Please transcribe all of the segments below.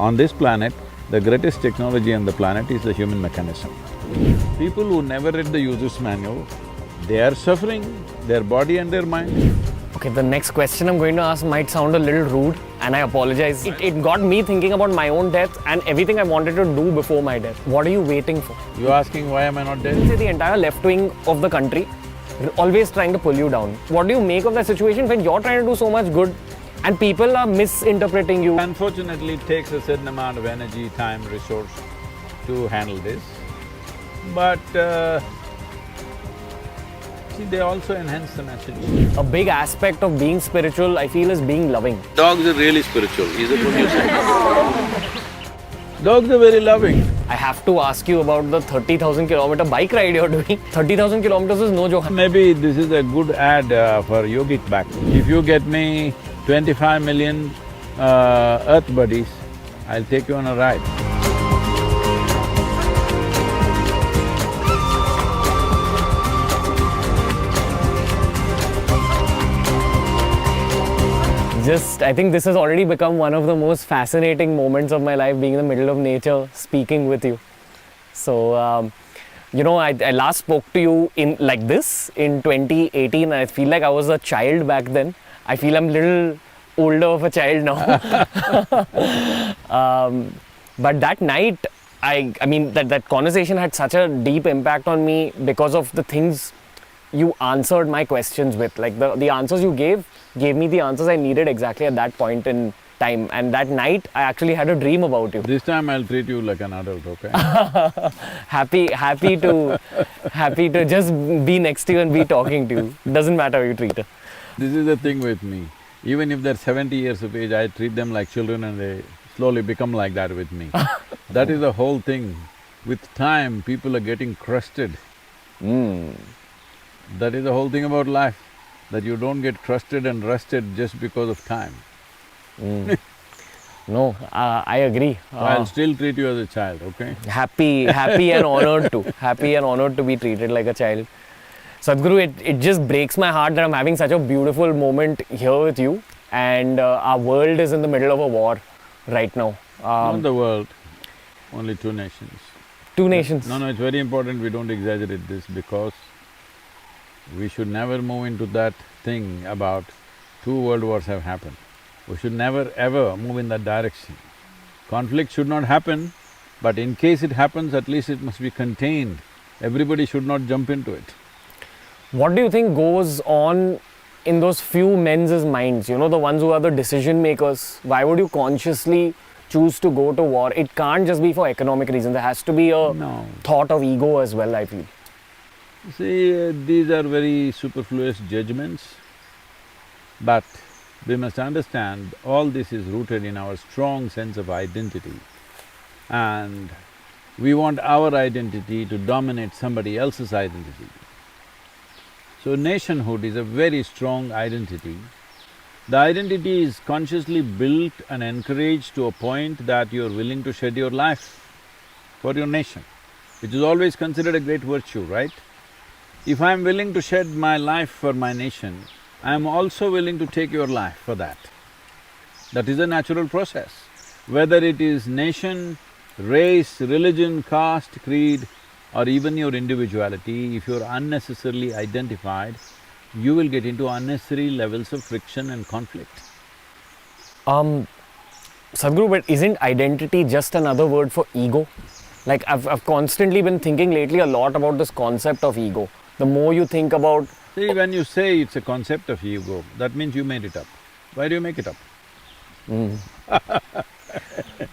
On this planet, the greatest technology on the planet is the human mechanism. People who never read the user's manual, they are suffering, their body and their mind. Okay, the next question I'm going to ask might sound a little rude, and I apologize. It got me thinking about my own death and everything I wanted to do before my death. What are you waiting for? You asking why am I not dead? Say the entire left wing of the country always trying to pull you down. What do you make of that situation when you're trying to do so much good and people are misinterpreting you? Unfortunately, it takes a certain amount of energy, time, resource to handle this. But see, they also enhance the message. A big aspect of being spiritual, I feel, is being loving. Dogs are really spiritual, is it what you're saying? Dogs are very loving. I have to ask you about the 30,000 kilometer bike ride you're doing. 30,000 kilometers is no joke. Maybe this is a good ad for Yogi back. If you get me 25 million Earth buddies, I'll take you on a ride. I think this has already become one of the most fascinating moments of my life, being in the middle of nature, speaking with you. So, you know, I last spoke to you in like this in 2018. I feel like I was a child back then. I feel I'm a little older of a child now. But that night, I mean, that conversation had such a deep impact on me because of the things you answered my questions with. Like the answers you gave me the answers I needed exactly at that point in time. And that night, I actually had a dream about you. This time I'll treat you like an adult, okay? happy to just be next to you and be talking to you. Doesn't matter how you treat her. This is the thing with me. Even if they're 70 years of age, I treat them like children and they slowly become like that with me. That is the whole thing. With time, people are getting crusted. That is the whole thing about life, that you don't get crusted and rusted just because of time. No, I agree. So I'll still treat you as a child, okay? Happy and honored to. Happy and honored to be treated like a child. Sadhguru, it just breaks my heart that I'm having such a beautiful moment here with you, and our world is in the middle of a war right now. Not the world, only two nations. Two nations? No, it's very important we don't exaggerate this, because we should never move into that thing about two world wars have happened. We should never ever move in that direction. Conflict should not happen, but in case it happens, at least it must be contained. Everybody should not jump into it. What do you think goes on in those few men's minds, you know, the ones who are the decision makers? Why would you consciously choose to go to war? It can't just be for economic reasons, there has to be a thought of ego as well, I feel. See, these are very superfluous judgments, but we must understand all this is rooted in our strong sense of identity, and we want our identity to dominate somebody else's identity. So nationhood is a very strong identity. The identity is consciously built and encouraged to a point that you're willing to shed your life for your nation, which is always considered a great virtue, right? If I'm willing to shed my life for my nation, I'm also willing to take your life for that. That is a natural process. Whether it is nation, race, religion, caste, creed, or even your individuality, if you're unnecessarily identified, you will get into unnecessary levels of friction and conflict. Sadhguru, but isn't identity just another word for ego? Like I've constantly been thinking lately a lot about this concept of ego. The more you think about… See, when you say it's a concept of ego, that means you made it up. Why do you make it up?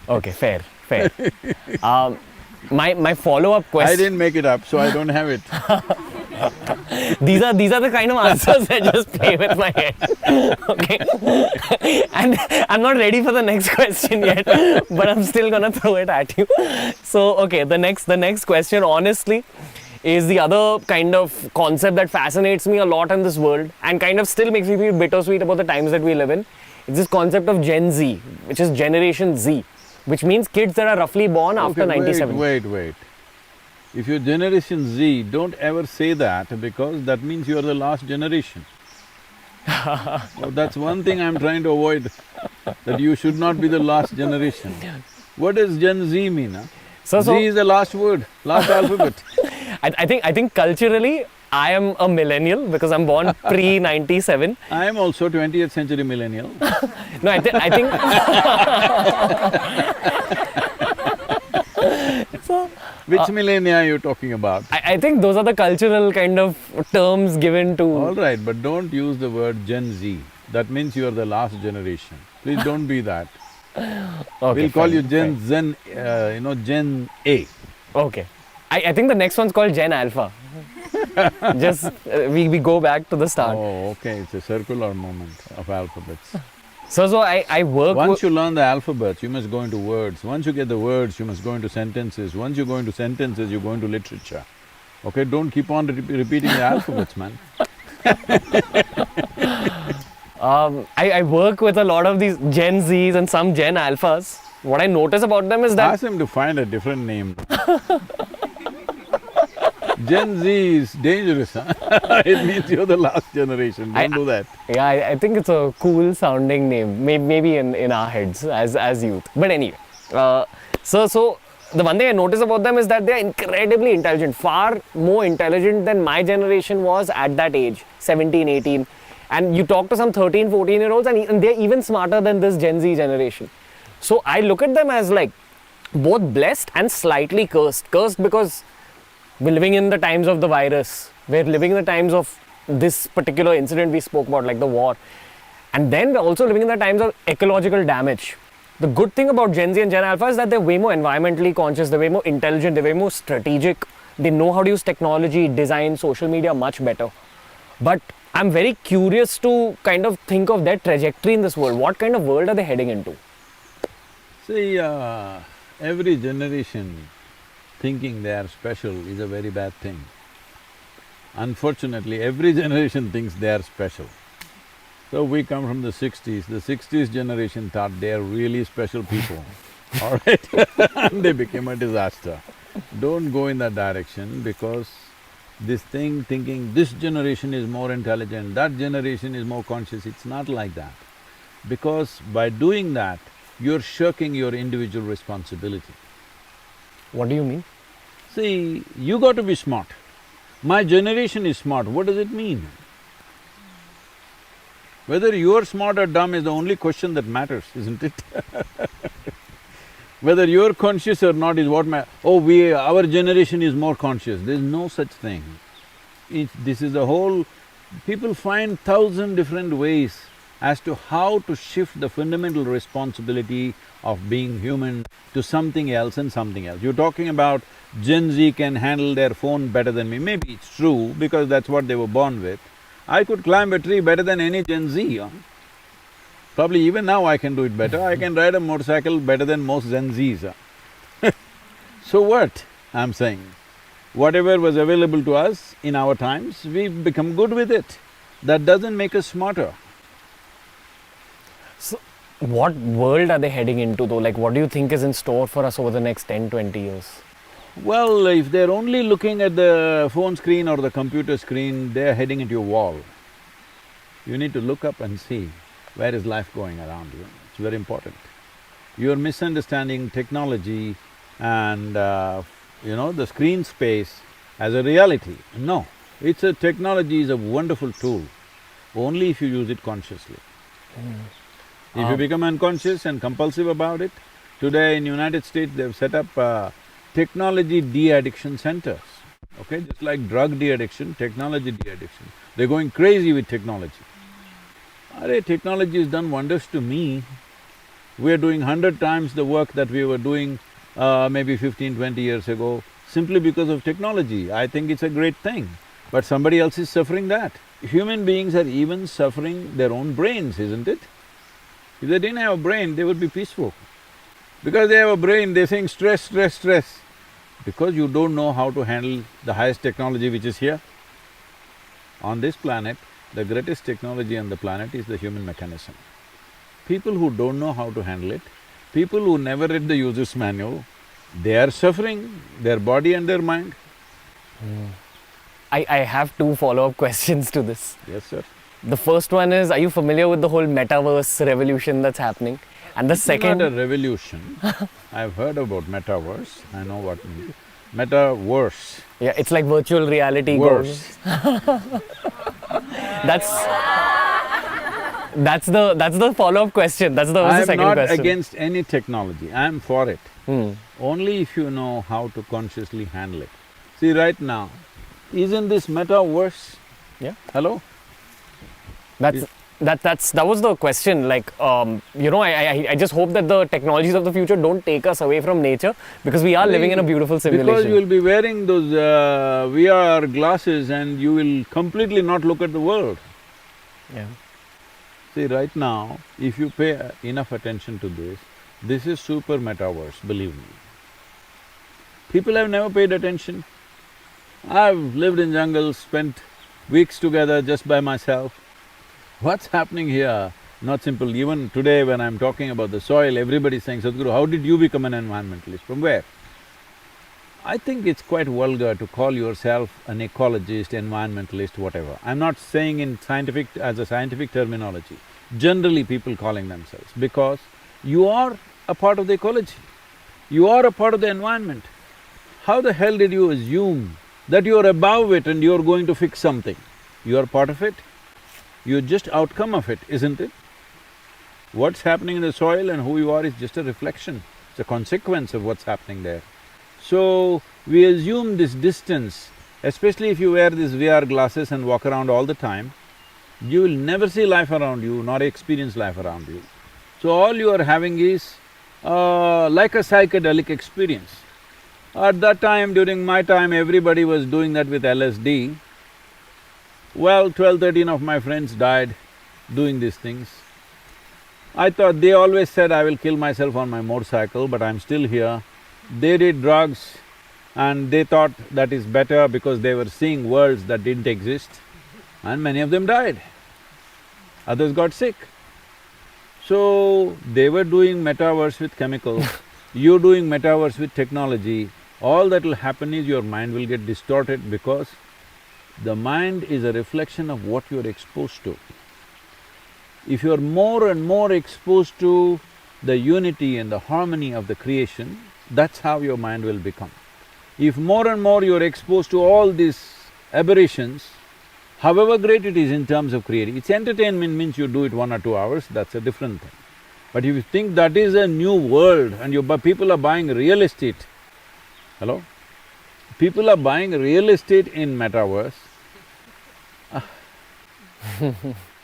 Okay, fair. My follow-up question… I didn't make it up, so I don't have it. These are the kind of answers that just play with my head, okay? And I'm not ready for the next question yet, but I'm still gonna throw it at you. So, okay, the next question, honestly, is the other kind of concept that fascinates me a lot in this world and kind of still makes me feel bittersweet about the times that we live in. It's this concept of Gen Z, which is Generation Z, which means kids that are roughly born after 97. Wait. If you're Generation Z, don't ever say that, because that means you're the last generation. So that's one thing I'm trying to avoid, that you should not be the last generation. What does Gen Z mean? Huh? So Z is the last word, last alphabet. I think culturally I am a millennial because I'm born pre-97. I am also 20th century millennial. No, I think so. Which millennia are you talking about? I think those are the cultural kind of terms given to. All right, but don't use the word Gen Z. That means you are the last generation. Please don't be that. Okay, We'll call fine, you Gen fine. Gen A. Okay. I think the next one's called Gen Alpha. Just we go back to the start. Oh, okay, it's a circular movement of alphabets. So I work. Once you learn the alphabets, you must go into words. Once you get the words, you must go into sentences. Once you go into sentences, you go into literature. Okay, don't keep on repeating the alphabets, man. I work with a lot of these Gen Zs and some Gen Alphas. What I notice about them is that Ask them to find a different name. Gen Z is dangerous, huh? It means you're the last generation, don't do that. Yeah, I think it's a cool sounding name, maybe in our heads as youth. But anyway, so the one thing I notice about them is that they're incredibly intelligent, far more intelligent than my generation was at that age, 17, 18. And you talk to some 13, 14-year-olds and they're even smarter than this Gen Z generation. So I look at them as like both blessed and slightly cursed. Cursed because we're living in the times of the virus. We're living in the times of this particular incident we spoke about, like the war. And then we're also living in the times of ecological damage. The good thing about Gen Z and Gen Alpha is that they're way more environmentally conscious, they're way more intelligent, they're way more strategic. They know how to use technology, design, social media much better. But I'm very curious to kind of think of their trajectory in this world. What kind of world are they heading into? See, every generation thinking they are special is a very bad thing. Unfortunately, every generation thinks they are special. So we come from the 60s. The 60s generation thought they are really special people, all right? And they became a disaster. Don't go in that direction because this thing thinking this generation is more intelligent, that generation is more conscious, it's not like that. Because by doing that, you're shirking your individual responsibility. What do you mean? See, you got to be smart. My generation is smart, what does it mean? Whether you're smart or dumb is the only question that matters, isn't it? Whether you're conscious or not is what our generation is more conscious. There's no such thing. This is the whole… People find 1,000 different ways as to how to shift the fundamental responsibility of being human to something else and something else. You're talking about Gen Z can handle their phone better than me. Maybe it's true because that's what they were born with. I could climb a tree better than any Gen Z, huh? Probably even now I can do it better. I can ride a motorcycle better than most Gen Zs, huh? So what, I'm saying? Whatever was available to us in our times, we've become good with it. That doesn't make us smarter. So, what world are they heading into though? Like, what do you think is in store for us over the next 10, 20 years? Well, if they're only looking at the phone screen or the computer screen, they're heading into a wall. You need to look up and see where is life going around you. It's very important. You're misunderstanding technology and the screen space as a reality. No, technology is a wonderful tool, only if you use it consciously. If you become unconscious and compulsive about it, today in United States they've set up technology de-addiction centers, okay? Just like drug de-addiction, technology de-addiction. They're going crazy with technology. Technology has done wonders to me. We're doing 100 times the work that we were doing maybe 15, 20 years ago, simply because of technology. I think it's a great thing, but somebody else is suffering that. Human beings are even suffering their own brains, isn't it? If they didn't have a brain, they would be peaceful. Because they have a brain, they're saying stress, stress, stress. Because you don't know how to handle the highest technology which is here. On this planet, the greatest technology on the planet is the human mechanism. People who don't know how to handle it, people who never read the user's manual, they are suffering, their body and their mind. I have two follow-up questions to this. Yes, sir. The first one is, are you familiar with the whole Metaverse revolution that's happening? And the It's second… not a revolution. I've heard about Metaverse, I know what it means. Metaverse. Yeah, it's like virtual reality. Worse. That's the follow-up question. That's the I'm second not question. against any technology, I'm for it. Only if you know how to consciously handle it. See, right now, isn't this Metaverse? Yeah. Hello? That was the question. Like, I just hope that the technologies of the future don't take us away from nature, because we are living in a beautiful simulation. Because you will be wearing those VR glasses and you will completely not look at the world. Yeah. See, right now, if you pay enough attention to this is super Metaverse, believe me. People have never paid attention. I've lived in jungles, spent weeks together just by myself. What's happening here? Not simple. Even today when I'm talking about the soil, everybody's saying, Sadhguru, how did you become an environmentalist? From where? I think it's quite vulgar to call yourself an ecologist, environmentalist, whatever. I'm not saying as a scientific terminology. Generally people calling themselves, because you are a part of the ecology. You are a part of the environment. How the hell did you assume that you're above it and you're going to fix something? You are part of it. You're just outcome of it, isn't it? What's happening in the soil and who you are is just a reflection, it's a consequence of what's happening there. So, we assume this distance, especially if you wear these VR glasses and walk around all the time, you will never see life around you, nor experience life around you. So all you are having is like a psychedelic experience. At that time, during my time, everybody was doing that with LSD. Well, 12, 13 of my friends died doing these things. I thought… they always said I will kill myself on my motorcycle, but I'm still here. They did drugs and they thought that is better because they were seeing worlds that didn't exist, and many of them died. Others got sick. So, they were doing Metaverse with chemicals, you're doing Metaverse with technology. All that will happen is your mind will get distorted, because the mind is a reflection of what you're exposed to. If you're more and more exposed to the unity and the harmony of the creation, that's how your mind will become. If more and more you're exposed to all these aberrations, however great it is in terms of creating, it's entertainment means you do it 1 or 2 hours, that's a different thing. But if you think that is a new world and people are buying real estate, hello? People are buying real estate in Metaverse,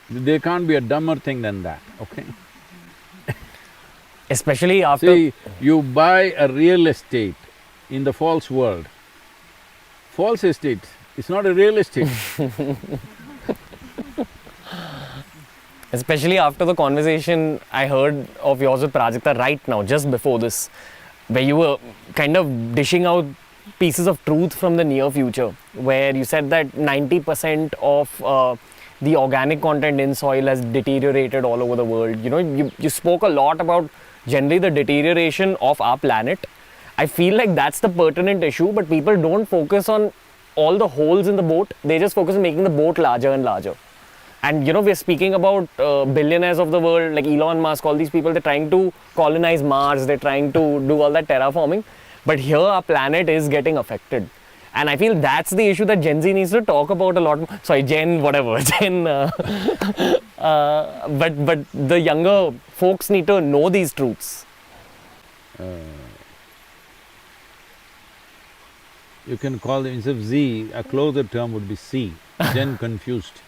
there can't be a dumber thing than that, okay? Especially after… See, you buy a real estate in the false world. False estate, it's not a real estate. Especially after the conversation I heard of yours with Prajakta right now, just before this, where you were kind of dishing out pieces of truth from the near future, where you said that 90% of the organic content in soil has deteriorated all over the world. You know, you spoke a lot about generally the deterioration of our planet. I feel like that's the pertinent issue, but people don't focus on all the holes in the boat, they just focus on making the boat larger and larger. And we're speaking about billionaires of the world like Elon Musk, all these people, they're trying to colonize Mars, they're trying to do all that terraforming, but here our planet is getting affected. And I feel that's the issue that Gen Z needs to talk about a lot more. Sorry, Gen whatever, but the younger folks need to know these truths. You can call them, instead of Z, a closer term would be C, Gen confused.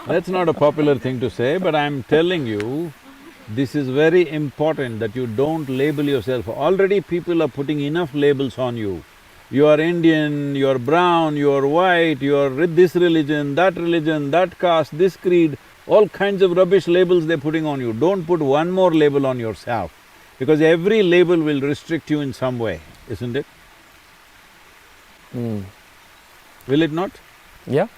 That's not a popular thing to say, but I'm telling you, this is very important that you don't label yourself. Already people are putting enough labels on you. You are Indian, you are brown, you are white, you are this religion, that caste, this creed, all kinds of rubbish labels they're putting on you. Don't put one more label on yourself, because every label will restrict you in some way, isn't it? Will it not? Yeah.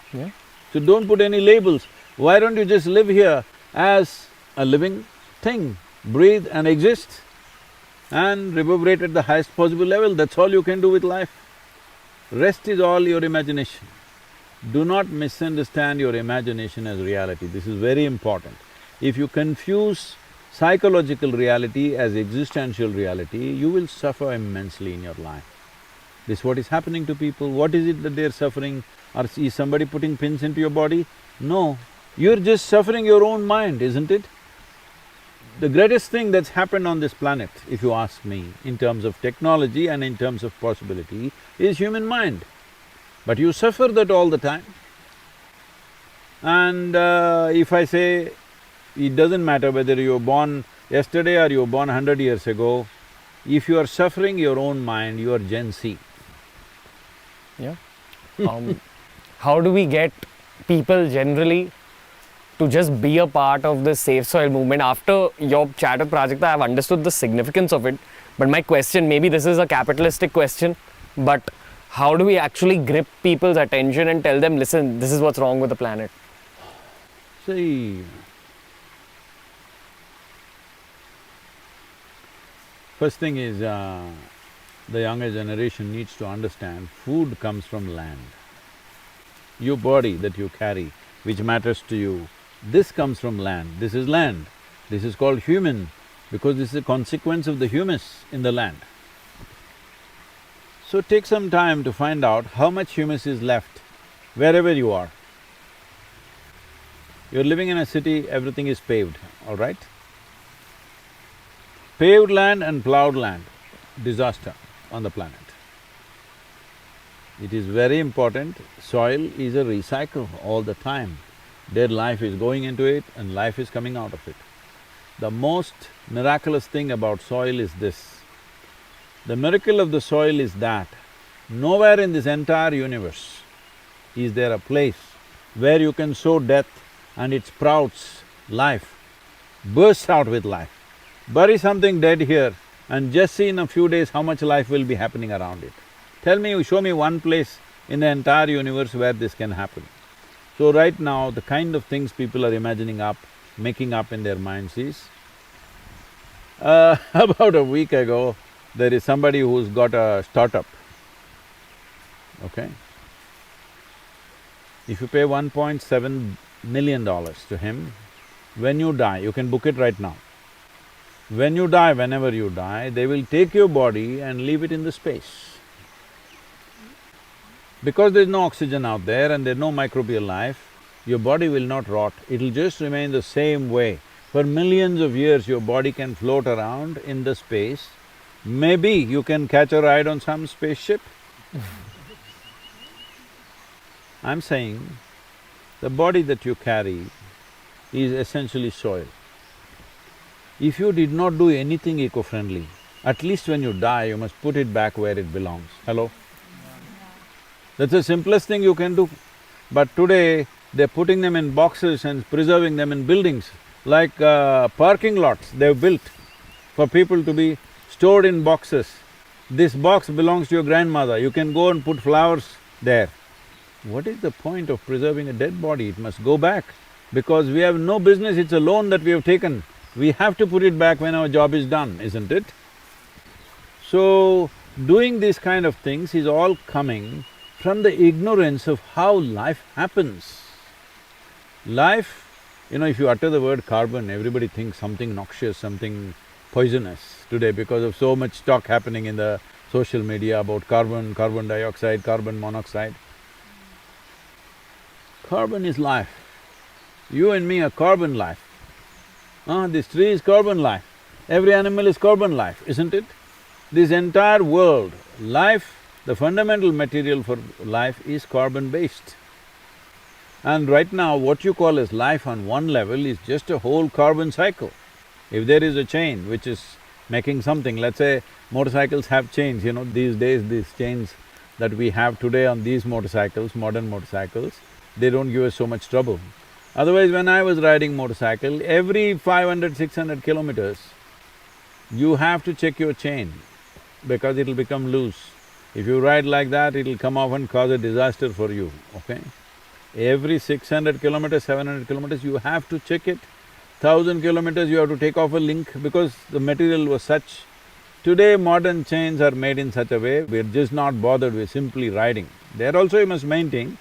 So don't put any labels. Why don't you just live here as a living thing, breathe and exist and reverberate at the highest possible level, that's all you can do with life. Rest is all your imagination. Do not misunderstand your imagination as reality, this is very important. If you confuse psychological reality as existential reality, you will suffer immensely in your life. This is what is happening to people. What is it that they're suffering? Or is somebody putting pins into your body? No, you're just suffering your own mind, isn't it? The greatest thing that's happened on this planet, if you ask me, in terms of technology and in terms of possibility, is human mind. But you suffer that all the time. And if I say, it doesn't matter whether you were born yesterday or you were born 100 years ago, if you are suffering your own mind, you are Gen Z. Yeah. How do we get people generally to just be a part of this safe soil movement? After your chat with Prajakta, I have understood the significance of it. But my question, maybe this is a capitalistic question, but how do we actually grip people's attention and tell them, listen, this is what's wrong with the planet? See, first thing is, the younger generation needs to understand food comes from land. Your body that you carry, which matters to you, this comes from land, this is land. This is called human because this is a consequence of the humus in the land. So take some time to find out how much humus is left wherever you are. You're living in a city, everything is paved, all right? Paved land and plowed land, disaster on the planet. It is very important, soil is a recycle all the time. Dead life is going into it and life is coming out of it. The most miraculous thing about soil is this. The miracle of the soil is that nowhere in this entire universe is there a place where you can sow death and it sprouts life, bursts out with life. Bury something dead here and just see in a few days how much life will be happening around it. Tell me, show me one place in the entire universe where this can happen. So right now, the kind of things people are imagining up, making up in their minds is, about a week ago, there is somebody who's got a startup, okay? If you pay $1.7 million to him, when you die, you can book it right now. When you die, whenever you die, they will take your body and leave it in the space. Because there's no oxygen out there and there's no microbial life, your body will not rot, it'll just remain the same way. For millions of years, your body can float around in the space. Maybe you can catch a ride on some spaceship. I'm saying, the body that you carry is essentially soil. If you did not do anything eco-friendly, at least when you die, you must put it back where it belongs. Hello? That's the simplest thing you can do. But today, they're putting them in boxes and preserving them in buildings, like parking lots they've built for people to be stored in boxes. This box belongs to your grandmother, you can go and put flowers there. What is the point of preserving a dead body? It must go back, because we have no business, it's a loan that we have taken. We have to put it back when our job is done, isn't it? So, doing these kind of things is all coming from the ignorance of how life happens. Life, if you utter the word carbon, everybody thinks something noxious, something poisonous today because of so much talk happening in the social media about carbon, carbon dioxide, carbon monoxide. Carbon is life. You and me are carbon life. This tree is carbon life. Every animal is carbon life, isn't it? This entire world, life, the fundamental material for life is carbon-based. And right now, what you call as life on one level is just a whole carbon cycle. If there is a chain which is making something, let's say motorcycles have chains, these days these chains that we have today on these motorcycles, modern motorcycles, they don't give us so much trouble. Otherwise, when I was riding motorcycle, every 500, 600 kilometers, you have to check your chain because it'll become loose. If you ride like that, it'll come off and cause a disaster for you, okay? Every 600 kilometers, 700 kilometers, you have to check it. 1,000 kilometers, you have to take off a link because the material was such. Today, modern chains are made in such a way, we're just not bothered, we're simply riding. There also you must maintain,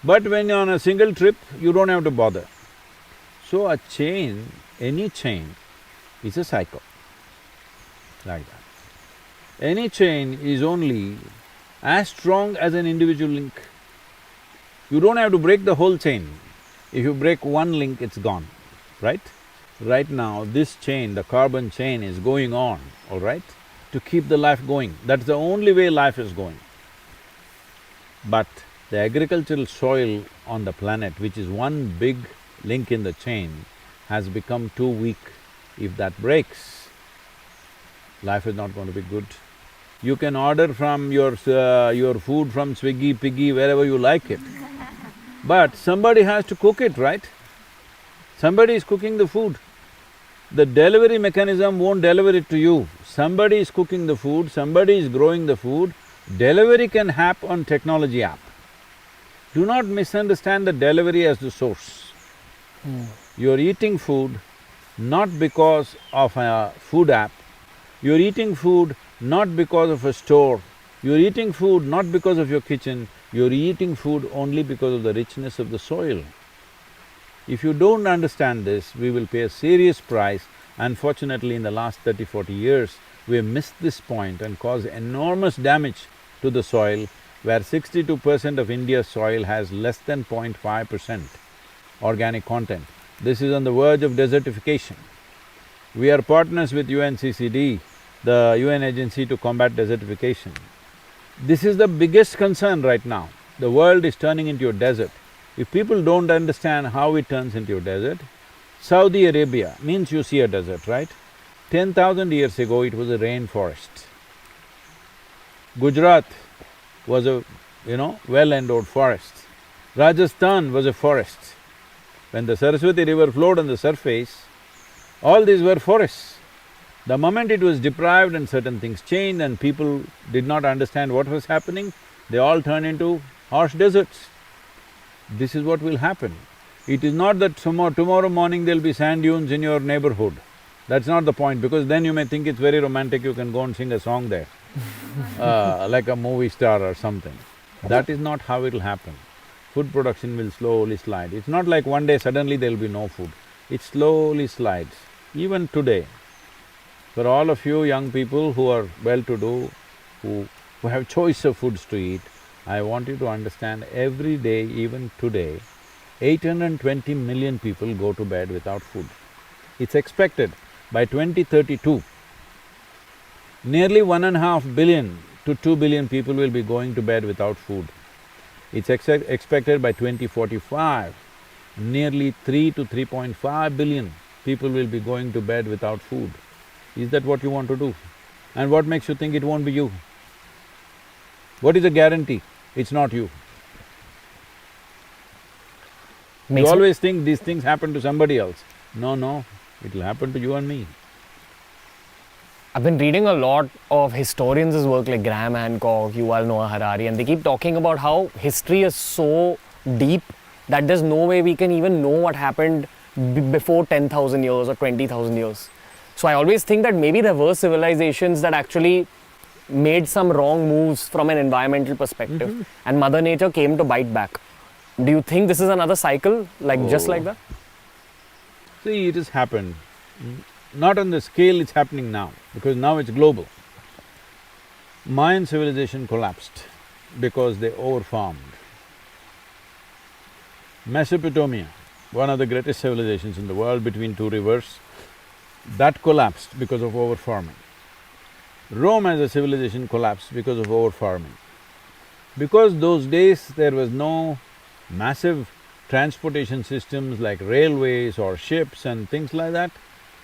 but when you're on a single trip, you don't have to bother. So a chain any chain is a cycle, like that. Any chain is only as strong as an individual link. You don't have to break the whole chain. If you break one link, it's gone, right? Right now, this chain, the carbon chain is going on, all right, to keep the life going. That's the only way life is going. But the agricultural soil on the planet, which is one big link in the chain, has become too weak. If that breaks, life is not going to be good. You can order from your food from Swiggy, Piggy, wherever you like it. But somebody has to cook it, right? Somebody is cooking the food. The delivery mechanism won't deliver it to you. Somebody is cooking the food, somebody is growing the food. Delivery can happen on technology app. Do not misunderstand the delivery as the source. You're eating food not because of a food app, you're eating food not because of a store, you're eating food not because of your kitchen, you're eating food only because of the richness of the soil. If you don't understand this, we will pay a serious price. Unfortunately, in the last 30-40 years, we have missed this point and caused enormous damage to the soil, where 62% of India's soil has less than 0.5% organic content. This is on the verge of desertification. We are partners with UNCCD, the UN agency to combat desertification. This is the biggest concern right now. The world is turning into a desert. If people don't understand how it turns into a desert, Saudi Arabia means you see a desert, right? 10,000 years ago, it was a rainforest. Gujarat was a, well-endowed forest. Rajasthan was a forest. When the Saraswati river flowed on the surface, all these were forests. The moment it was deprived and certain things changed and people did not understand what was happening, they all turned into harsh deserts. This is what will happen. It is not that tomorrow morning there'll be sand dunes in your neighborhood. That's not the point, because then you may think it's very romantic, you can go and sing a song there, like a movie star or something. That is not how it'll happen. Food production will slowly slide. It's not like one day suddenly there'll be no food. It slowly slides. Even today, for all of you young people who are well-to-do, who have choice of foods to eat, I want you to understand, every day, even today, 820 million people go to bed without food. It's expected by 2032, nearly 1.5 billion to 2 billion people will be going to bed without food. It's expected by 2045, nearly 3 to 3.5 billion people will be going to bed without food. Is that what you want to do? And what makes you think it won't be you? What is the guarantee? It's not you. You always think these things happen to somebody else. No, it'll happen to you and me. I've been reading a lot of historians' work like Graham Hancock, Yuval Noah Harari, and they keep talking about how history is so deep that there's no way we can even know what happened before 10,000 years or 20,000 years. So I always think that maybe there were civilizations that actually made some wrong moves from an environmental perspective, and Mother Nature came to bite back. Do you think this is another cycle, just like that? See, it has happened. Not on the scale it's happening now, because now it's global. Mayan civilization collapsed because they overfarmed. Mesopotamia, one of the greatest civilizations in the world between two rivers, that collapsed because of overfarming. Rome as a civilization collapsed because of overfarming. Because those days there was no massive transportation systems like railways or ships and things like that,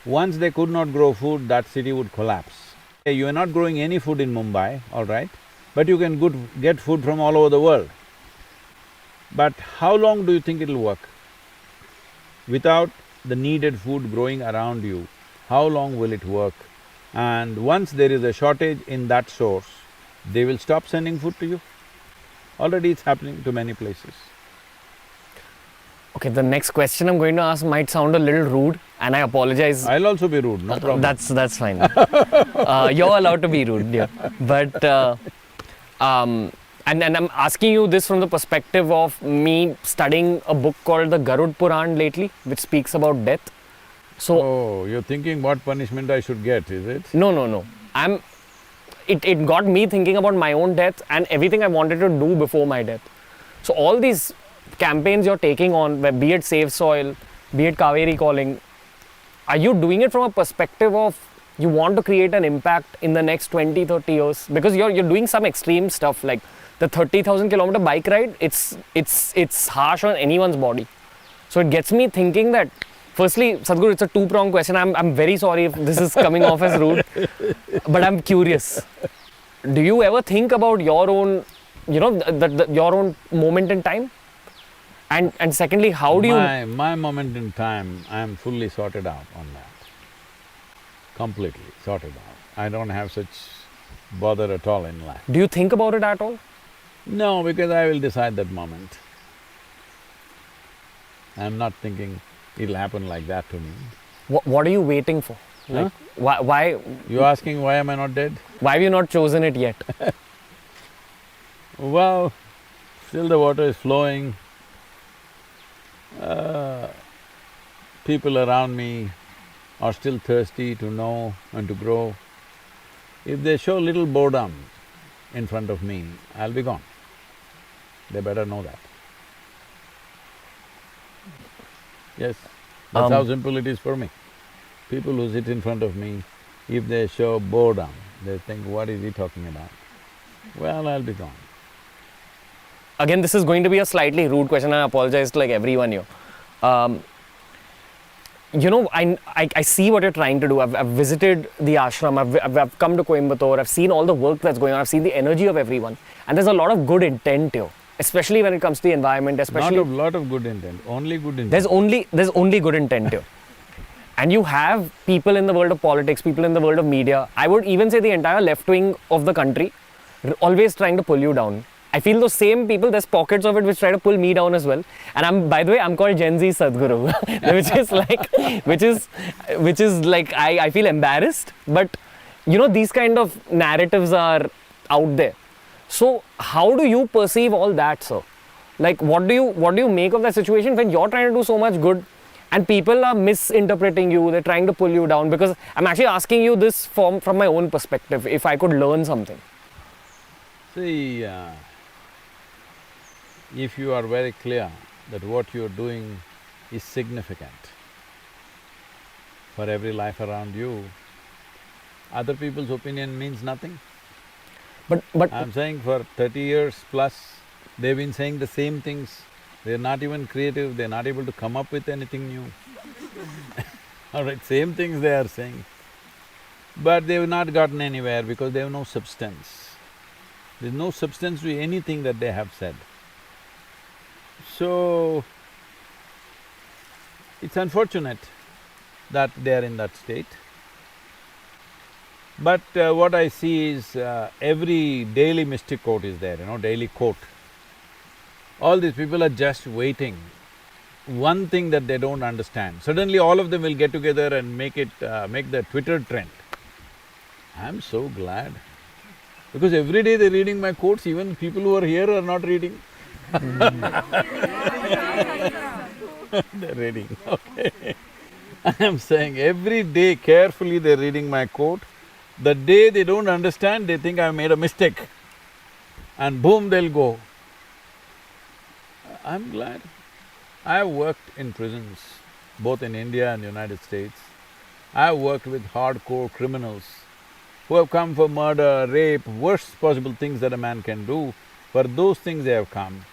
once they could not grow food, that city would collapse. You are not growing any food in Mumbai, all right, but you can get food from all over the world. But how long do you think it'll work? Without the needed food growing around you, how long will it work? And once there is a shortage in that source, they will stop sending food to you. Already it's happening to many places. Okay, the next question I'm going to ask might sound a little rude, and I apologize. I'll also be rude, no problem. That's fine. You're allowed to be rude, yeah. But and I'm asking you this from the perspective of me studying a book called the Garud Puran lately, which speaks about death. So Oh, you're thinking what punishment I should get, is it? no. It got me thinking about my own death and everything I wanted to do before my death. So all these campaigns you're taking on, be it Save Soil, be it Kaveri Calling, are you doing it from a perspective of you want to create an impact in the next 20, 30 years? Because you're doing some extreme stuff like the 30,000 kilometer bike ride. It's harsh on anyone's body. So it gets me thinking that, firstly, Sadhguru, it's a two-pronged question. I'm very sorry if this is coming off as rude, but I'm curious. Do you ever think about your own, your own moment in time? And secondly, how do you… My moment in time, I am fully sorted out on that. Completely sorted out. I don't have such bother at all in life. Do you think about it at all? No, because I will decide that moment. I'm not thinking it'll happen like that to me. What are you waiting for? Like, why… You're asking why am I not dead? Why have you not chosen it yet? Well, still the water is flowing. People around me are still thirsty to know and to grow. If they show little boredom in front of me, I'll be gone. They better know that. Yes, that's how simple it is for me. People who sit in front of me, if they show boredom, they think, what is he talking about? Well, I'll be gone. Again, this is going to be a slightly rude question, I apologize to like everyone here. I see what you're trying to do. I've visited the ashram, I've come to Coimbatore, I've seen all the work that's going on, I've seen the energy of everyone. And there's a lot of good intent here, especially when it comes to the environment, especially… Not a lot of good intent, only good intent. There's only good intent here. And you have people in the world of politics, people in the world of media, I would even say the entire left wing of the country, always trying to pull you down. I feel those same people, there's pockets of it which try to pull me down as well. And by the way, I'm called Gen Z Sadhguru, which is like, I feel embarrassed. But these kind of narratives are out there. So how do you perceive all that, sir? Like, what do you make of that situation when you're trying to do so much good and people are misinterpreting you, they're trying to pull you down? Because I'm actually asking you this from my own perspective, if I could learn something. See, if you are very clear that what you're doing is significant for every life around you, other people's opinion means nothing. But I'm saying for 30 years plus, they've been saying the same things. They're not even creative, they're not able to come up with anything new. All right, same things they are saying. But they've not gotten anywhere because they have no substance. There's no substance to anything that they have said. So, it's unfortunate that they are in that state. But what I see is every daily mystic quote is there, daily quote. All these people are just waiting. One thing that they don't understand, suddenly all of them will get together and make the Twitter trend. I'm so glad. Because every day they're reading my quotes, even people who are here are not reading. They're reading, okay. I am saying every day carefully they're reading my quote. The day they don't understand, they think I've made a mistake. And boom, they'll go. I'm glad. I have worked in prisons, both in India and United States. I have worked with hardcore criminals who have come for murder, rape, worst possible things that a man can do. For those things they have come.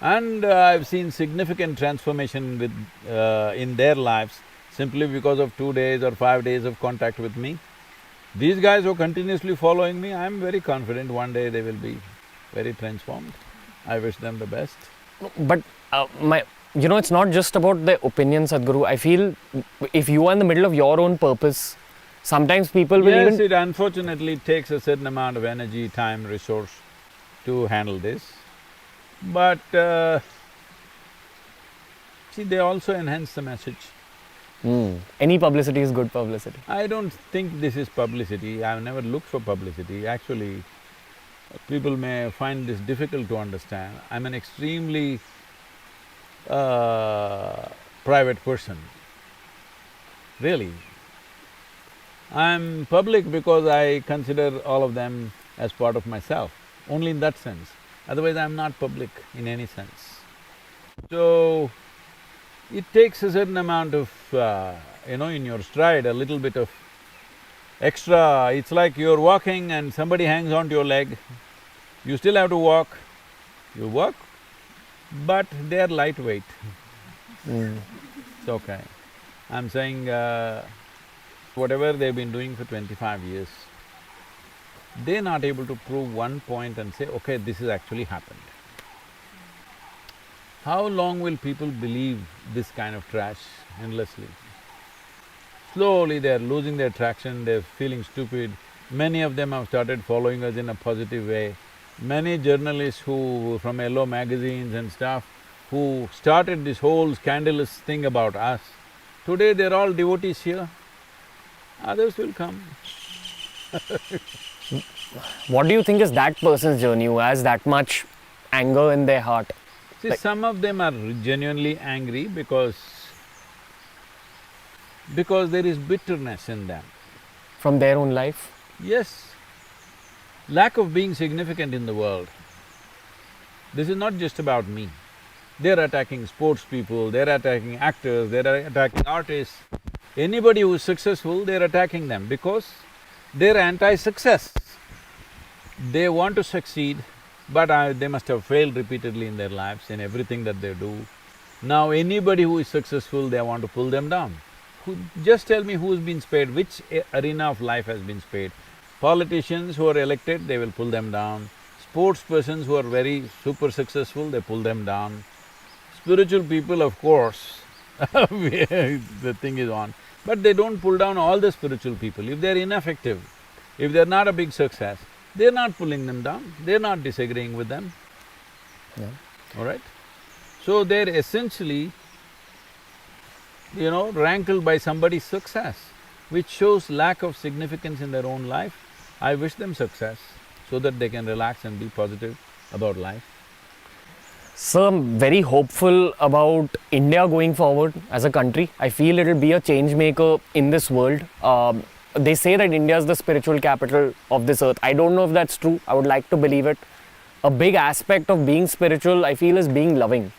And I've seen significant transformation in their lives simply because of 2 days or 5 days of contact with me. These guys who are continuously following me, I'm very confident one day they will be very transformed. I wish them the best. But it's not just about the opinion, Sadhguru. I feel if you are in the middle of your own purpose, sometimes people will Yes, even… it unfortunately takes a certain amount of energy, time, resource to handle this. But see, they also enhance the message. Any publicity is good publicity. I don't think this is publicity, I've never looked for publicity. Actually, people may find this difficult to understand. I'm an extremely private person. really. I'm public because I consider all of them as part of myself, only in that sense. Otherwise, I'm not public in any sense. So, it takes a certain amount of, in your stride, a little bit of extra… It's like you're walking and somebody hangs onto your leg, you still have to walk, you walk, but they're lightweight. It's okay. I'm saying, whatever they've been doing for 25 years, they're not able to prove one point and say, okay, this has actually happened. How long will people believe this kind of trash endlessly? Slowly they're losing their traction, they're feeling stupid. Many of them have started following us in a positive way. Many journalists who… from yellow magazines and stuff, who started this whole scandalous thing about us, today they're all devotees here. Others will come. What do you think is that person's journey who has that much anger in their heart? See, some of them are genuinely angry because there is bitterness in them. From their own life? Yes, lack of being significant in the world. This is not just about me. They're attacking sports people, they're attacking actors, they're attacking artists. Anybody who's successful, they're attacking them because they're anti-success. They want to succeed, but they must have failed repeatedly in their lives, in everything that they do. Now anybody who is successful, they want to pull them down. Just tell me who's been spared, which arena of life has been spared. Politicians who are elected, they will pull them down. Sports persons who are very super successful, they pull them down. Spiritual people, of course, the thing is on. But they don't pull down all the spiritual people. If they're ineffective, if they're not a big success, they're not pulling them down, they're not disagreeing with them. Yeah. All right? So they're essentially, rankled by somebody's success, which shows lack of significance in their own life. I wish them success so that they can relax and be positive about life. So I'm very hopeful about India going forward as a country. I feel it'll be a change maker in this world. They say that India is the spiritual capital of this earth. I don't know if that's true. I would like to believe it. A big aspect of being spiritual, I feel, is being loving.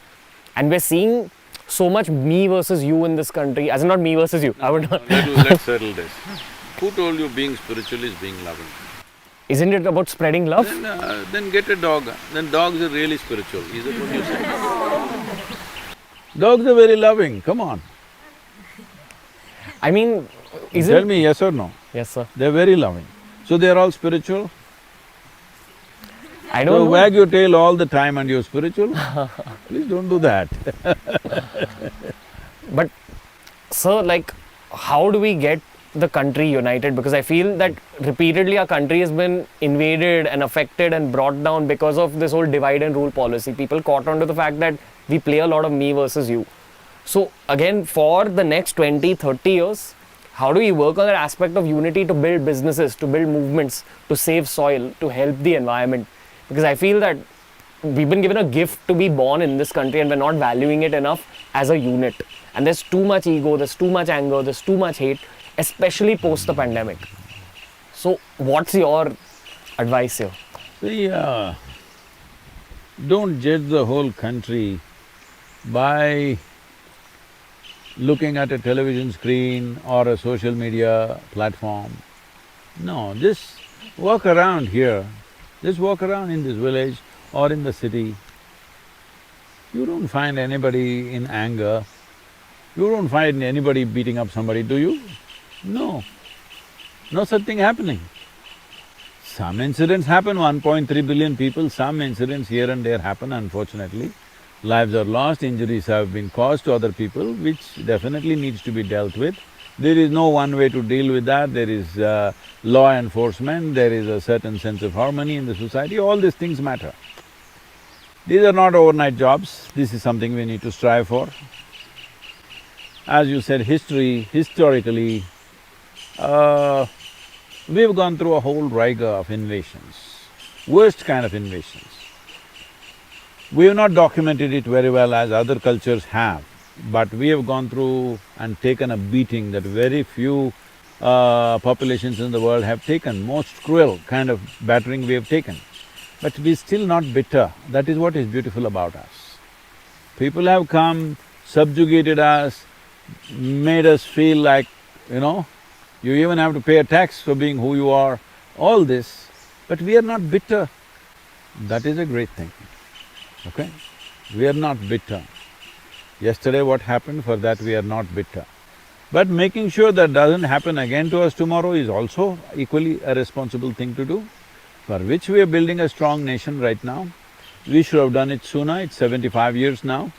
And we're seeing so much me versus you in this country, as in not me versus you. I would not… Let's settle this. Who told you being spiritual is being loving? Isn't it about spreading love? Then get a dog, then dogs are really spiritual, is that what you say? Dogs are very loving, come on. I mean, Tell me yes or no. Yes, sir. They're very loving. So they're all spiritual? I don't So know. wag your tail all the time and you're spiritual? Please don't do that. But, sir, like, how do we get the country united? Because I feel that repeatedly our country has been invaded and affected and brought down because of this whole divide and rule policy. People caught on to the fact that we play a lot of me versus you. So again, for the next 20, 30 years, how do we work on that aspect of unity to build businesses, to build movements, to save soil, to help the environment? Because I feel that we've been given a gift to be born in this country and we're not valuing it enough as a unit. And there's too much ego, there's too much anger, there's too much hate, especially post the pandemic. So what's your advice here? See, don't judge the whole country by looking at a television screen or a social media platform. No, just walk around here, just walk around in this village or in the city. You don't find anybody in anger, you don't find anybody beating up somebody, do you? No, no such thing happening. Some incidents happen, 1.3 billion people, some incidents here and there happen, unfortunately. Lives are lost, injuries have been caused to other people, which definitely needs to be dealt with. There is no one way to deal with that, there is law enforcement, there is a certain sense of harmony in the society, all these things matter. These are not overnight jobs, this is something we need to strive for. As you said, historically, we've gone through a whole rigor of invasions, worst kind of invasions. We have not documented it very well as other cultures have. but we have gone through and taken a beating that very few populations in the world have taken, most cruel kind of battering we have taken. But we're still not bitter, that is what is beautiful about us. People have come, subjugated us, made us feel like, you even have to pay a tax for being who you are, all this, but we are not bitter. That is a great thing, okay? We are not bitter. Yesterday what happened, for that we are not bitter. But making sure that doesn't happen again to us tomorrow is also equally a responsible thing to do, for which we are building a strong nation right now. We should have done it sooner, it's 75 years now,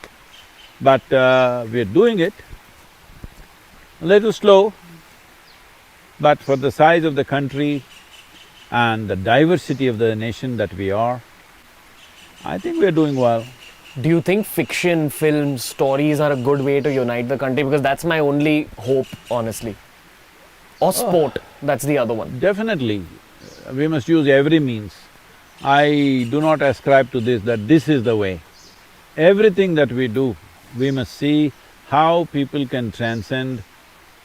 but we're doing it. A little slow, but for the size of the country and the diversity of the nation that we are, I think we're doing well. Do you think fiction, films, stories are a good way to unite the country? Because that's my only hope, honestly. Or sport, that's the other one. Definitely, we must use every means. I do not ascribe to this, that this is the way. Everything that we do, we must see how people can transcend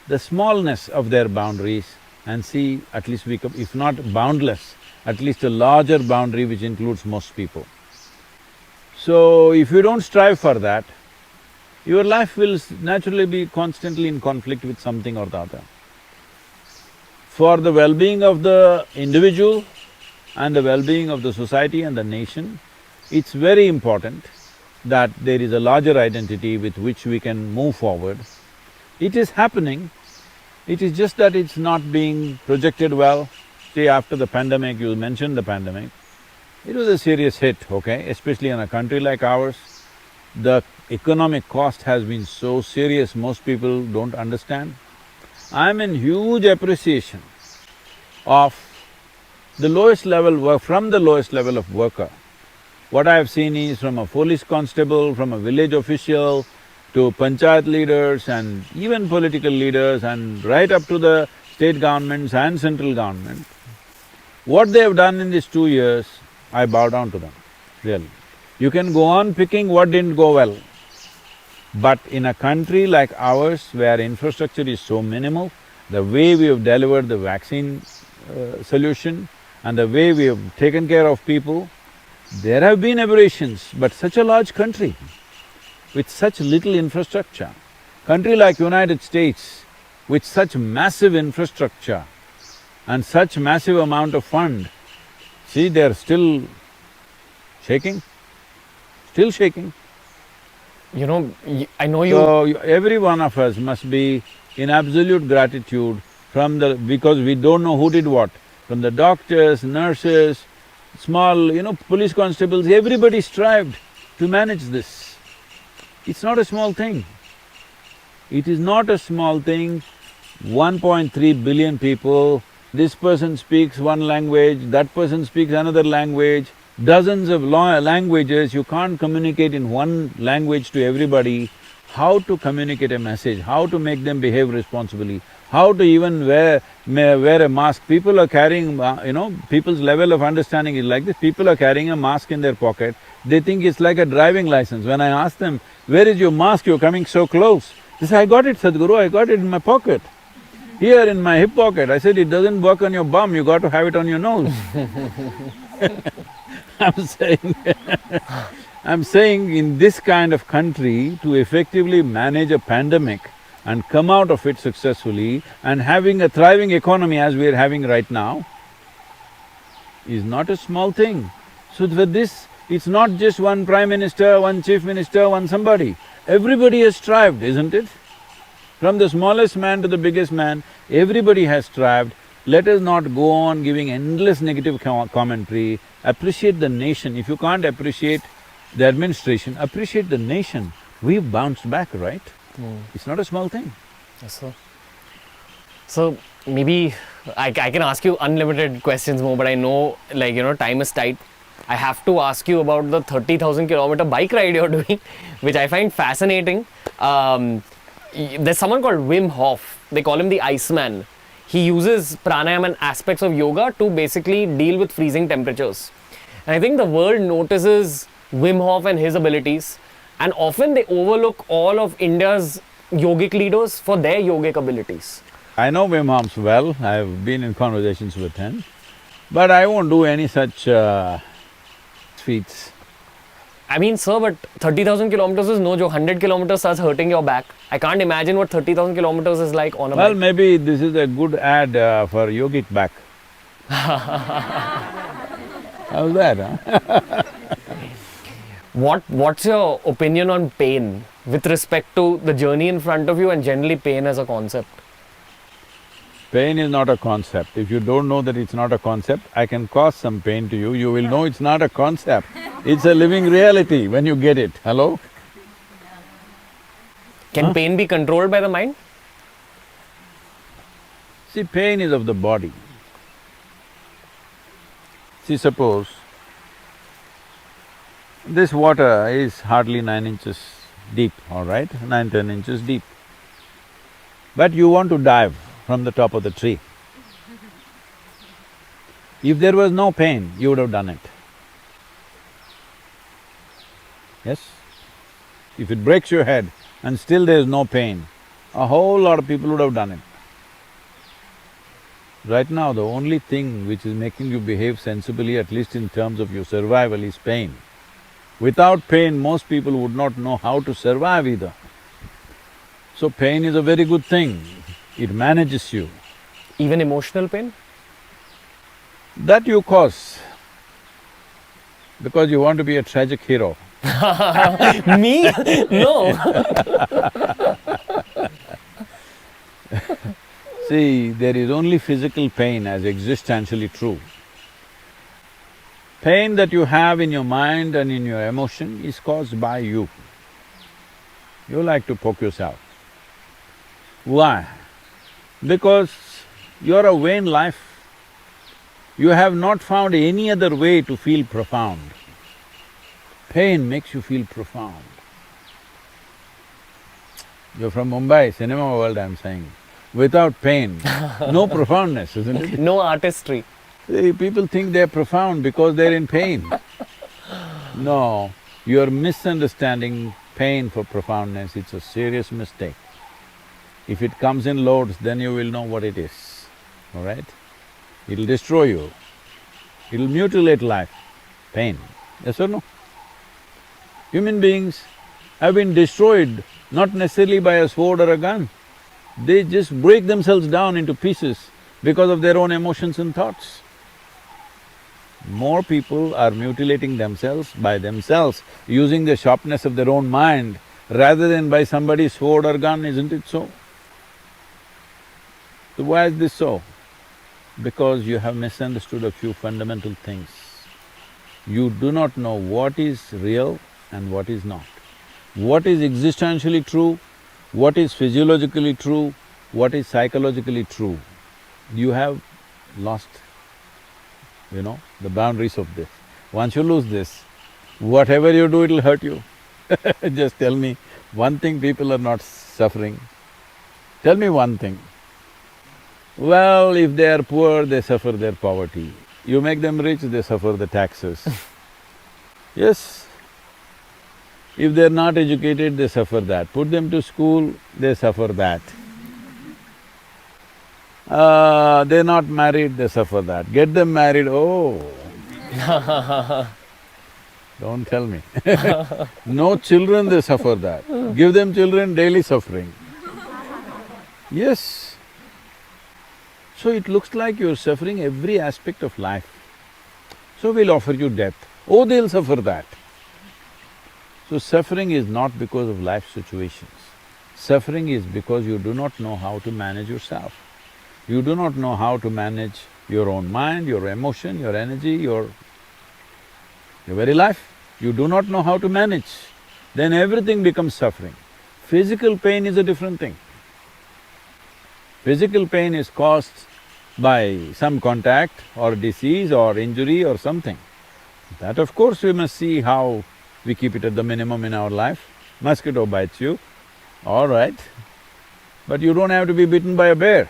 the smallness of their boundaries and see at least we come, if not boundless, at least a larger boundary which includes most people. So, if you don't strive for that, your life will naturally be constantly in conflict with something or the other. For the well-being of the individual and the well-being of the society and the nation, it's very important that there is a larger identity with which we can move forward. It is happening, it is just that it's not being projected well. See, after the pandemic, you mentioned the pandemic, it was a serious hit, okay, especially in a country like ours. The economic cost has been so serious, most people don't understand. I'm in huge appreciation of the lowest level from the lowest level of worker. What I have seen is from a police constable, from a village official, to panchayat leaders and even political leaders and right up to the state governments and central government, what they have done in these 2 years, I bow down to them, really. You can go on picking what didn't go well, but in a country like ours where infrastructure is so minimal, the way we have delivered the vaccine solution and the way we have taken care of people, there have been aberrations, but such a large country with such little infrastructure, country like United States with such massive infrastructure and such massive amount of fund, see, they're still shaking, still shaking. I know you… So, every one of us must be in absolute gratitude because we don't know who did what, from the doctors, nurses, small, police constables, everybody strived to manage this. It's not a small thing. It is not a small thing. 1.3 billion people, this person speaks one language, that person speaks another language, dozens of languages, you can't communicate in one language to everybody. How to communicate a message, how to make them behave responsibly, how to even wear a mask. People are carrying, people's level of understanding is like this, people are carrying a mask in their pocket, they think it's like a driving license. When I ask them, where is your mask, you're coming so close? They say, I got it, Sadhguru, I got it in my pocket. Here in my hip pocket. I said, it doesn't work on your bum, you got to have it on your nose. I'm saying in this kind of country, to effectively manage a pandemic and come out of it successfully and having a thriving economy as we are having right now is not a small thing. So for this, it's not just one prime minister, one chief minister, one somebody. Everybody has strived, isn't it? From the smallest man to the biggest man, everybody has strived. Let us not go on giving endless negative commentary. Appreciate the nation. If you can't appreciate the administration, appreciate the nation. We've bounced back, right? It's not a small thing. Yes, sir. So, maybe I can ask you unlimited questions more, but I know, time is tight. I have to ask you about the 30,000 kilometer bike ride you're doing, which I find fascinating. There's someone called Wim Hof, they call him the Iceman. He uses pranayama and aspects of yoga to basically deal with freezing temperatures. And I think the world notices Wim Hof and his abilities. And often they overlook all of India's yogic leaders for their yogic abilities. I know Wim Hof well, I've been in conversations with him, but I won't do any such feats. I mean, sir, but 30,000 kilometers is no joke. 100 kilometers starts hurting your back. I can't imagine what 30,000 kilometers is like on a Well, bike. maybe this is a good ad for yogic back. How's that, huh? What's your opinion on pain with respect to the journey in front of you and generally pain as a concept? Pain is not a concept. If you don't know that it's not a concept, I can cause some pain to you, you will know it's not a concept. It's a living reality when you get it. Hello? Can pain be controlled by the mind? See, pain is of the body. See, suppose this water is hardly 9 inches deep, all right, 9–10 inches deep. But you want to dive from the top of the tree. If there was no pain, you would have done it. Yes? If it breaks your head and still there is no pain, a whole lot of people would have done it. Right now, the only thing which is making you behave sensibly, at least in terms of your survival, is pain. Without pain, most people would not know how to survive either. So pain is a very good thing, it manages you. Even emotional pain? That you cause, because you want to be a tragic hero. Me? No. See, there is only physical pain as existentially true. Pain that you have in your mind and in your emotion is caused by you. You like to poke yourself. Why? Because you're a vain life. You have not found any other way to feel profound. Pain makes you feel profound. You're from Mumbai, cinema world, I'm saying. Without pain, no profoundness, isn't it? No artistry. See, people think they're profound because they're in pain. No, you're misunderstanding pain for profoundness, it's a serious mistake. If it comes in loads, then you will know what it is, all right? It'll destroy you, it'll mutilate life, pain, yes or no? Human beings have been destroyed not necessarily by a sword or a gun, they just break themselves down into pieces because of their own emotions and thoughts. More people are mutilating themselves by themselves, using the sharpness of their own mind rather than by somebody's sword or gun, isn't it so? So why is this so? Because you have misunderstood a few fundamental things. You do not know what is real and what is not. What is existentially true, what is physiologically true, what is psychologically true. You have lost, the boundaries of this. Once you lose this, whatever you do, it'll hurt you. Just tell me one thing people are not suffering. Tell me one thing. Well, if they are poor, they suffer their poverty. You make them rich, they suffer the taxes. Yes. If they're not educated, they suffer that. Put them to school, they suffer that. They're not married, they suffer that. Get them married, oh. Don't tell me. No children, they suffer that. Give them children, daily suffering. Yes. So it looks like you're suffering every aspect of life. So we'll offer you death. Oh, they'll suffer that. So suffering is not because of life situations. Suffering is because you do not know how to manage yourself. You do not know how to manage your own mind, your emotion, your energy, your very life. You do not know how to manage, then everything becomes suffering. Physical pain is a different thing. Physical pain is caused by some contact or disease or injury or something. That of course we must see how we keep it at the minimum in our life. Mosquito bites you, all right, but you don't have to be bitten by a bear.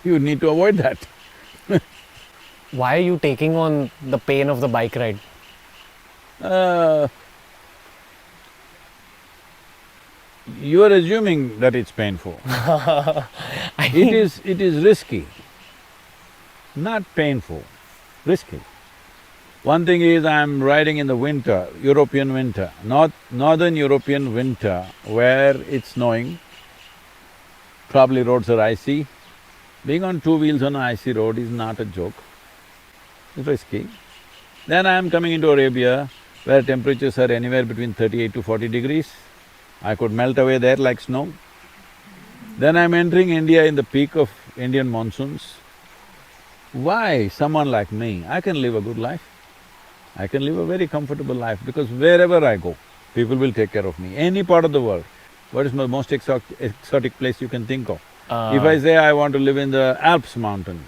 You need to avoid that. Why are you taking on the pain of the bike ride? You are assuming that it's painful. It is risky, not painful, risky. One thing is, I'm riding in the winter, European winter, northern European winter, where it's snowing, probably roads are icy. Being on two wheels on an icy road is not a joke, it's risky. Then I'm coming into Arabia, where temperatures are anywhere between 38 to 40 degrees. I could melt away there like snow. Then I'm entering India in the peak of Indian monsoons. Why someone like me? I can live a good life. I can live a very comfortable life because wherever I go, people will take care of me, any part of the world. What is the most exotic place you can think of? If I say I want to live in the Alps mountain,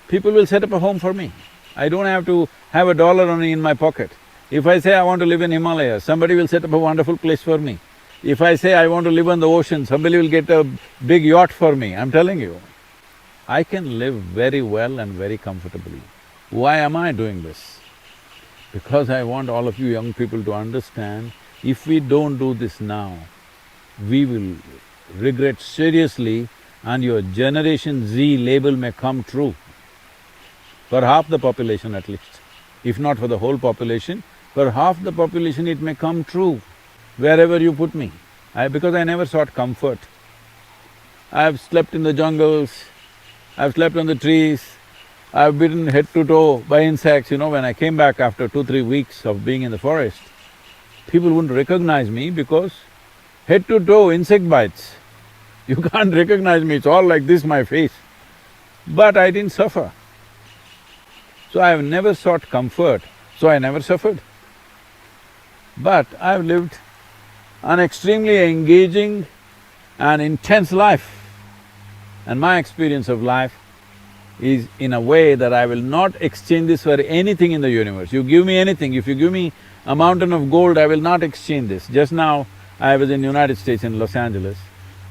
people will set up a home for me. I don't have to have a dollar only in my pocket. If I say I want to live in Himalayas, somebody will set up a wonderful place for me. If I say I want to live on the ocean, somebody will get a big yacht for me, I'm telling you. I can live very well and very comfortably. Why am I doing this? Because I want all of you young people to understand, if we don't do this now, we will regret seriously and your Generation Z label may come true. For half the population at least. If not for the whole population, for half the population it may come true, wherever you put me. Because I never sought comfort. I've slept in the jungles, I've slept on the trees, I've bitten head to toe by insects. When I came back after 2-3 weeks of being in the forest, people wouldn't recognize me because head to toe insect bites. You can't recognize me, it's all like this, my face. But I didn't suffer. So I've never sought comfort, so I never suffered. But I've lived an extremely engaging and intense life. And my experience of life is in a way that I will not exchange this for anything in the universe. You give me anything, if you give me a mountain of gold, I will not exchange this. Just now, I was in United States in Los Angeles.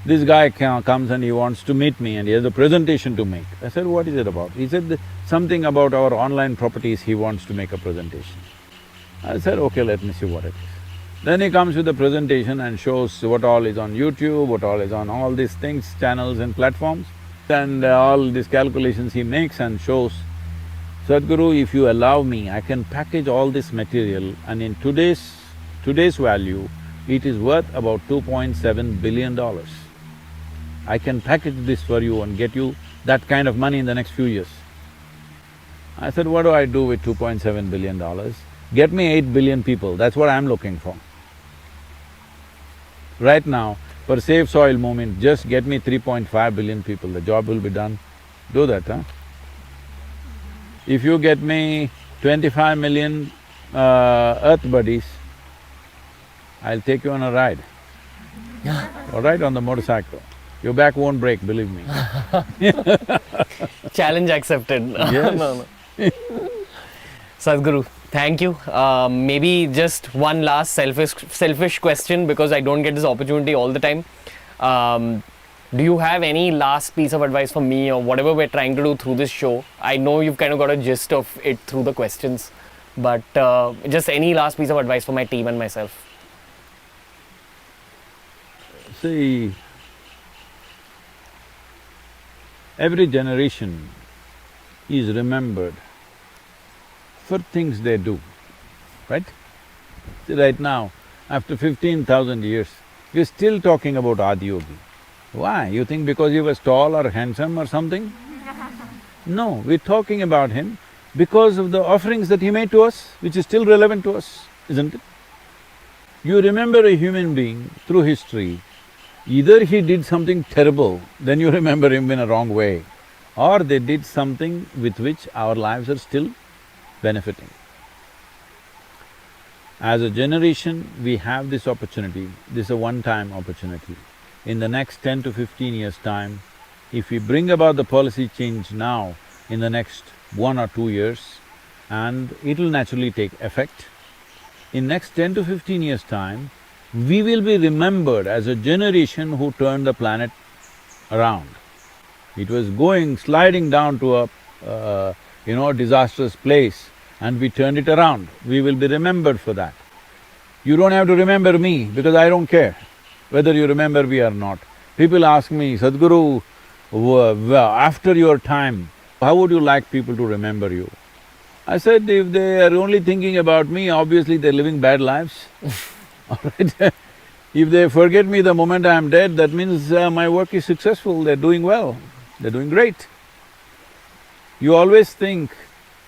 This guy comes and he wants to meet me and he has a presentation to make. I said, what is it about? He said, something about our online properties, he wants to make a presentation. I said, okay, let me see what it is. Then he comes with a presentation and shows what all is on YouTube, what all is on all these things, channels and platforms, and all these calculations he makes and shows, Sadhguru, if you allow me, I can package all this material and in today's value, it is worth about $2.7 billion. I can package this for you and get you that kind of money in the next few years. I said, what do I do with $2.7 billion? Get me 8 billion people, that's what I'm looking for. Right now, for Save Soil movement, just get me 3.5 billion people, the job will be done. Do that, huh? If you get me 25 million earth buddies, I'll take you on a ride. All right, on the motorcycle. Your back won't break, believe me. Challenge accepted. Yes. No. Sadhguru, thank you. Maybe just one last selfish question because I don't get this opportunity all the time. Do you have any last piece of advice for me or whatever we're trying to do through this show? I know you've kind of got a gist of it through the questions, but just any last piece of advice for my team and myself. See, every generation is remembered for things they do, right? See, right now, after 15,000 years, we're still talking about Adi Yogi. Why? You think because he was tall or handsome or something? No, we're talking about him because of the offerings that he made to us, which is still relevant to us, isn't it? You remember a human being through history, either he did something terrible, then you remember him in a wrong way, or they did something with which our lives are still benefiting. As a generation, we have this opportunity, this is a one-time opportunity. In the next 10 to 15 years' time, if we bring about the policy change now, in the next 1 or 2 years, and it'll naturally take effect, in next 10 to 15 years' time, we will be remembered as a generation who turned the planet around. It was sliding down to a disastrous place and we turned it around. We will be remembered for that. You don't have to remember me because I don't care. whether you remember me or not. People ask me, Sadhguru, after your time, how would you like people to remember you? I said, if they are only thinking about me, obviously they're living bad lives. All right? If they forget me the moment I am dead, that means my work is successful, they're doing well, they're doing great. You always think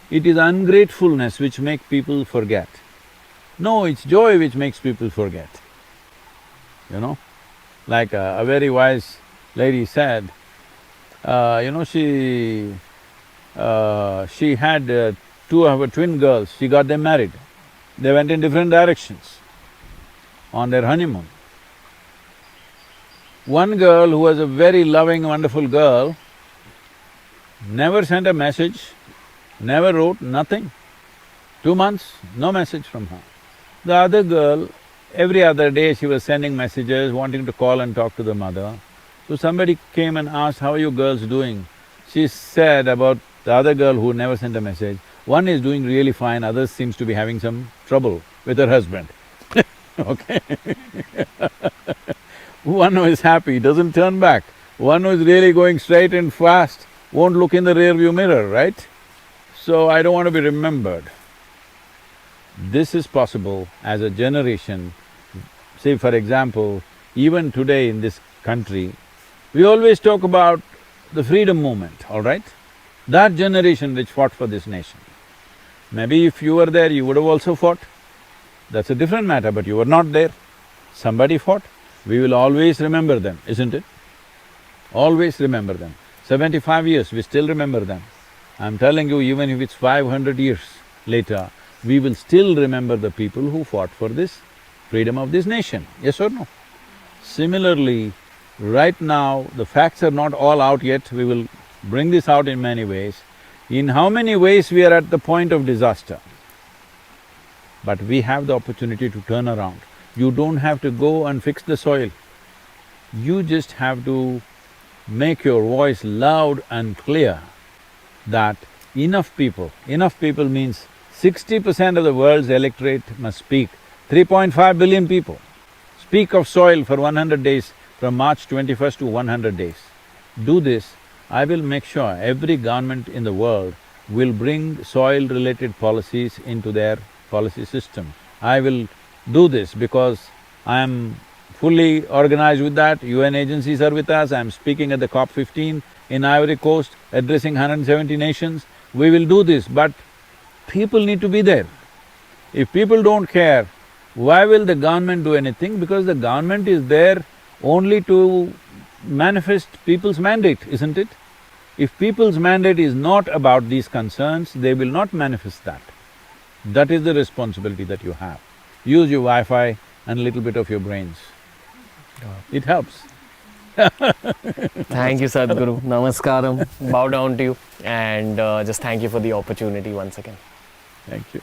it is ungratefulness which makes people forget. No, it's joy which makes people forget. You know? Like a very wise lady said, she had two of her twin girls, she got them married. They went in different directions on their honeymoon. One girl who was a very loving, wonderful girl, never sent a message, never wrote, nothing. 2 months, no message from her. The other girl, every other day she was sending messages, wanting to call and talk to the mother. So somebody came and asked, how are you girls doing? She said about the other girl who never sent a message, one is doing really fine, other seems to be having some trouble with her husband. Okay. One who is happy doesn't turn back. One who is really going straight and fast won't look in the rear view mirror, right? So I don't want to be remembered. This is possible as a generation. Say for example, even today in this country, we always talk about the freedom movement, all right? That generation which fought for this nation. Maybe if you were there, you would have also fought. That's a different matter, but you were not there. Somebody fought. We will always remember them, isn't it? Always remember them. 75 years, we still remember them. I'm telling you, even if it's 500 years later, we will still remember the people who fought for this freedom of this nation, yes or no? Similarly, right now, the facts are not all out yet, we will bring this out in many ways. In how many ways we are at the point of disaster. But we have the opportunity to turn around. You don't have to go and fix the soil. You just have to make your voice loud and clear that enough people means 60% of the world's electorate must speak. 3.5 billion people speak of soil for 100 days, from March 21st to 100 days. Do this, I will make sure every government in the world will bring soil-related policies into their policy system. I will do this because I am fully organized with that, UN agencies are with us, I am speaking at the COP15 in Ivory Coast, addressing 170 nations. We will do this, but people need to be there. If people don't care, why will the government do anything? Because the government is there only to manifest people's mandate, isn't it? If people's mandate is not about these concerns, they will not manifest that. That is the responsibility that you have. Use your Wi-Fi and a little bit of your brains. It helps. Thank you, Sadhguru. Namaskaram. Bow down to you and just thank you for the opportunity once again. Thank you.